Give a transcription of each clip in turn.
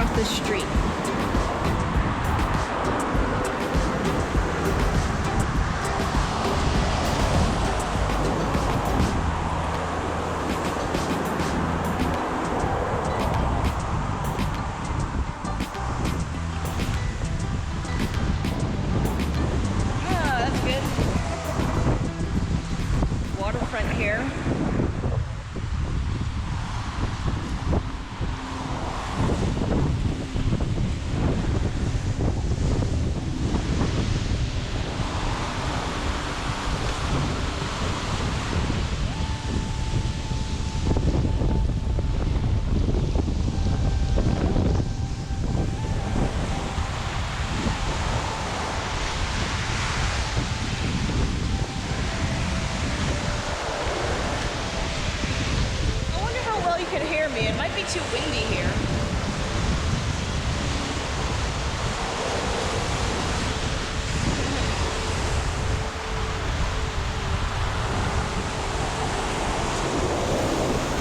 off the street. Waterfront here. It might be too windy here.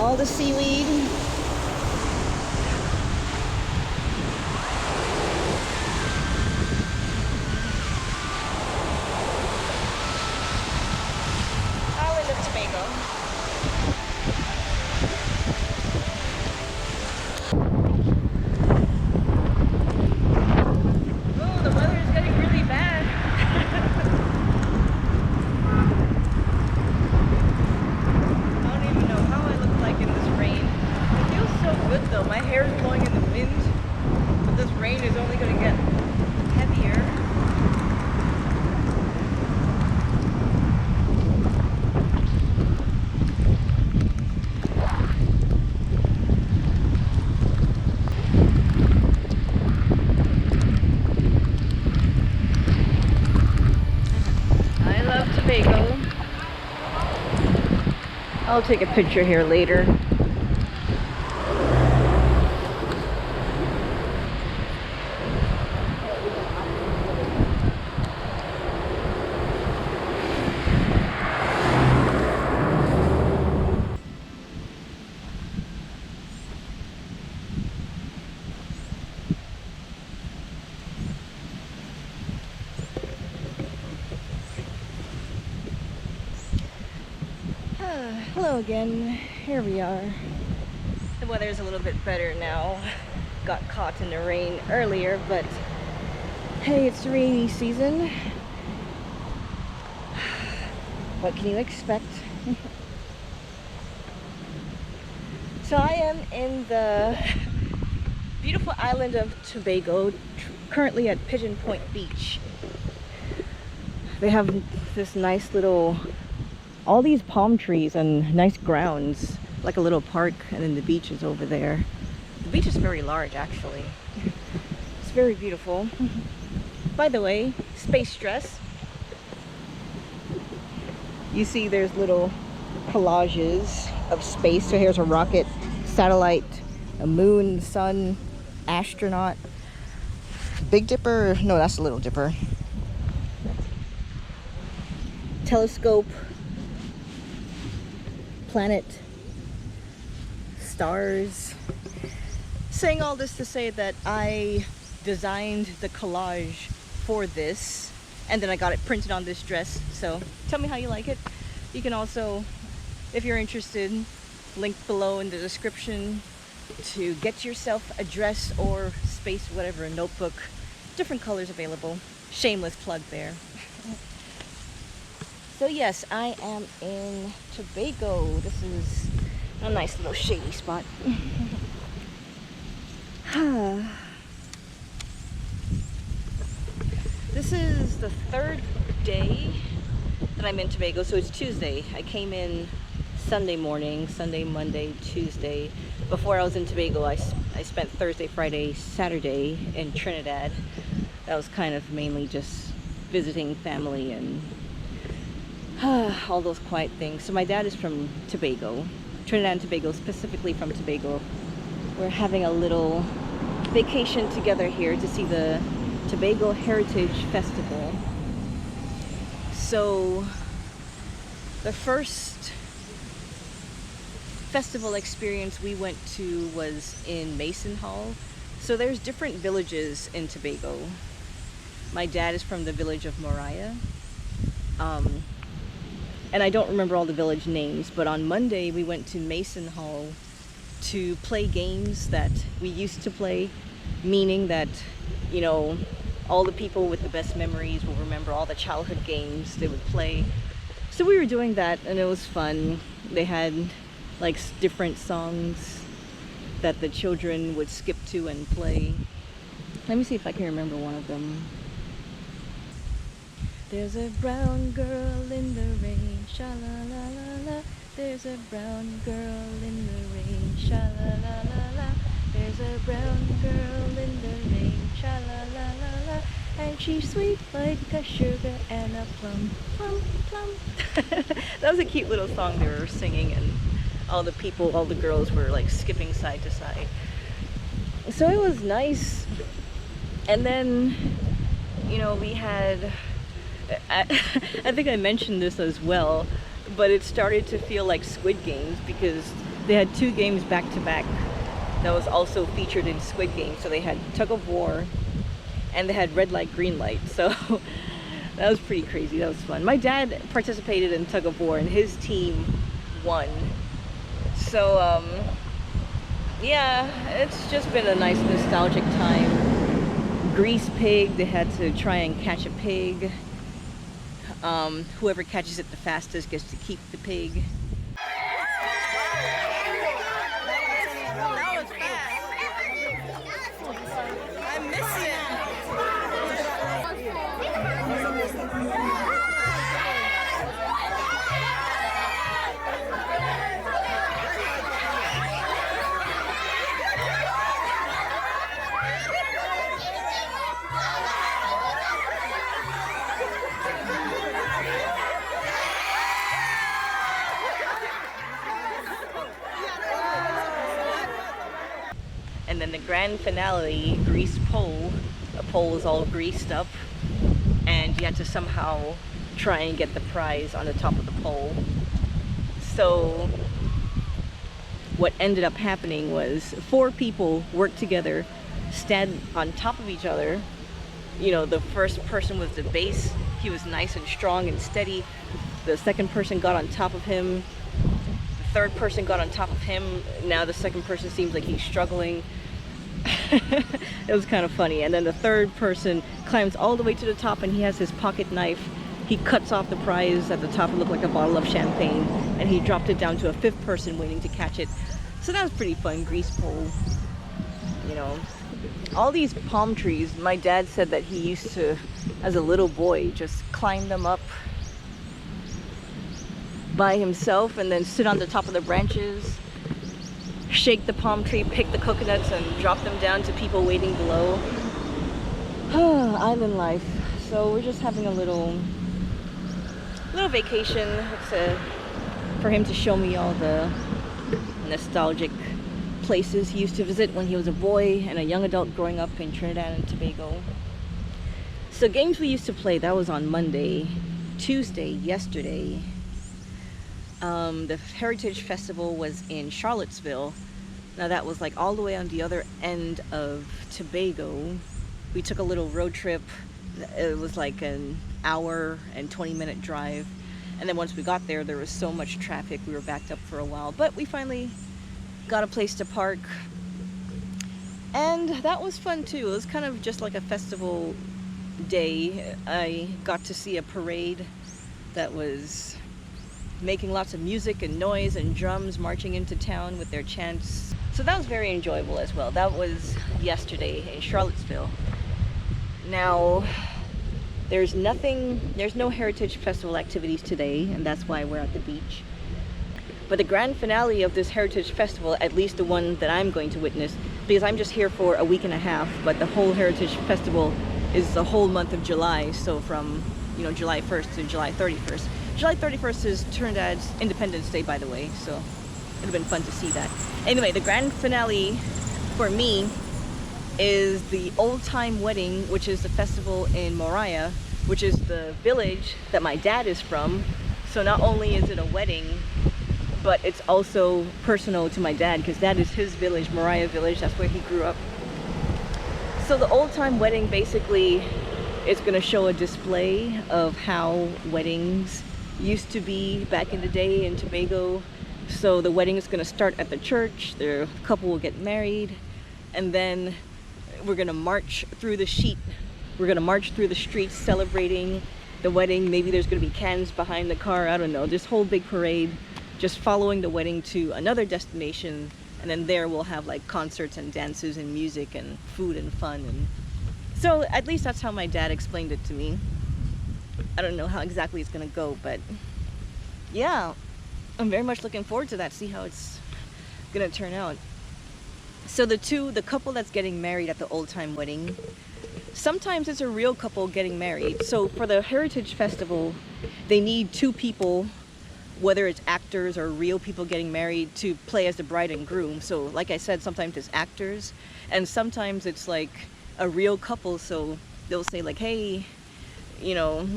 All the seaweed. Island of Tobago. My hair is blowing in the wind, but this rain is only going to get heavier. I love Tobago. I'll take a picture here later. Hello again, here we are. The weather's a little bit better now. Got caught in the rain earlier, but hey, it's rainy season. What can you expect? So I am in the beautiful island of Tobago, currently at Pigeon Point Beach. They have this nice little, all these palm trees and nice grounds, like a little park, and then the beach is over there. The beach is very large, actually. It's very beautiful. By the way, space dress. You see there's little collages of space. So here's a rocket, satellite, a moon, sun, astronaut, Big Dipper, no, that's a Little Dipper, telescope, planet, stars. Saying all this to say that I designed the collage for this, and then I got it printed on this dress. So tell me how you like it. You can also, if you're interested, link below in the description to get yourself a dress or space, whatever, a notebook. Different colors available. Shameless plug there. So yes, I am in Tobago. This is a nice little shady spot. This is the third day that I'm in Tobago, so it's Tuesday. I came in Sunday morning, Sunday, Monday, Tuesday. Before I was in Tobago, I spent Thursday, Friday, Saturday in Trinidad. That was kind of mainly just visiting family and all those quiet things. So my dad is from Tobago, Trinidad and Tobago, specifically from Tobago. We're having a little vacation together here to see the Tobago Heritage Festival. So the first festival experience we went to was in Mason Hall. So there's different villages in Tobago. My dad is from the village of Moriah. And I don't remember all the village names, but on Monday we went to Mason Hall to play games that we used to play, meaning that, you know, all the people with the best memories will remember all the childhood games they would play. So we were doing that and it was fun. They had like different songs that the children would skip to and play. Let me see if I can remember one of them. There's a brown girl in the rain, sha-la-la-la-la. There's a brown girl in the rain, sha-la-la-la-la. There's a brown girl in the rain, sha-la-la-la-la. And she's sweet like a sugar and a plum, plum, plum. That was a cute little song they were singing, and all the people, all the girls were like skipping side to side. So it was nice. And then, you know, we had, I think I mentioned this as well, but it started to feel like Squid Games because they had 2 games back to back that was also featured in Squid Game. So they had tug of war and they had red light, green light. So that was pretty crazy. That was fun. My dad participated in tug of war and his team won. So yeah, it's just been a nice nostalgic time. Grease pig, they had to try and catch a pig. Whoever catches it the fastest gets to keep the pig. That was fast. I miss it. And then the grand finale, grease pole. The pole was all greased up and you had to somehow try and get the prize on the top of the pole. So what ended up happening was 4 people worked together, stand on top of each other. You know, the first person was the base. He was nice and strong and steady. The second person got on top of him. The third person got on top of him. Now the second person seems like he's struggling. It was kind of funny. And then the third person climbs all the way to the top and he has his pocket knife. He cuts off the prize at the top. It looked like a bottle of champagne, and he dropped it down to a 5th person waiting to catch it. So that was pretty fun. Grease pole, you know. All these palm trees, my dad said that he used to, as a little boy, just climb them up by himself and then sit on the top of the branches, shake the palm tree, pick the coconuts and drop them down to people waiting below. Island life. So we're just having a little vacation. It's for him to show me all the nostalgic places he used to visit when he was a boy and a young adult growing up in Trinidad and Tobago. So games we used to play, that was on Monday. Tuesday, yesterday, the Heritage Festival was in Charlottesville. Now that was like all the way on the other end of Tobago. We took a little road trip. It was like an hour and 20-minute drive. And then once we got there, there was so much traffic, we were backed up for a while. But we finally got a place to park. And that was fun too. It was kind of just like a festival day. I got to see a parade that was making lots of music and noise and drums marching into town with their chants. So that was very enjoyable as well. That was yesterday in Charlottesville. Now, there's no Heritage Festival activities today, and that's why we're at the beach. But the grand finale of this Heritage Festival, at least the one that I'm going to witness, because I'm just here for a week and a half, but the whole Heritage Festival is the whole month of July, so from, you know, July 1st to July 31st. July 31st is Trinidad's Independence Day, by the way, so it would have been fun to see that. Anyway, the grand finale for me is the Old Time Wedding, which is the festival in Moriah, which is the village that my dad is from. So not only is it a wedding, but it's also personal to my dad, because that is his village, Moriah Village. That's where he grew up. So the old time wedding basically is going to show a display of how weddings used to be back in the day in Tobago. So the wedding is going to start at the church, the couple will get married, and then we're going to march through the sheet. We're going to march through the streets celebrating the wedding. Maybe there's going to be cans behind the car, I don't know, this whole big parade just following the wedding to another destination. And then there we'll have like concerts and dances and music and food and fun. And so at least that's how my dad explained it to me. I don't know how exactly it's gonna go, but yeah, I'm very much looking forward to that, see how it's gonna turn out. So the couple that's getting married at the old time wedding, sometimes it's a real couple getting married. So for the Heritage Festival, they need two people, whether it's actors or real people getting married, to play as the bride and groom. So like I said, sometimes it's actors and sometimes it's like a real couple. So they'll say like, hey, you know,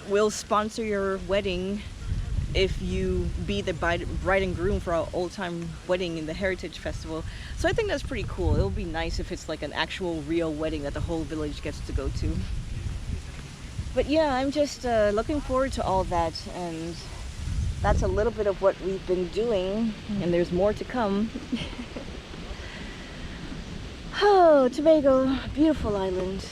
we'll sponsor your wedding if you be the bride and groom for our old time wedding in the Heritage Festival. So I think that's pretty cool. It'll be nice if it's like an actual real wedding that the whole village gets to go to. But yeah, I'm just looking forward to all that, and that's a little bit of what we've been doing, and there's more to come. Oh, Tobago, beautiful island.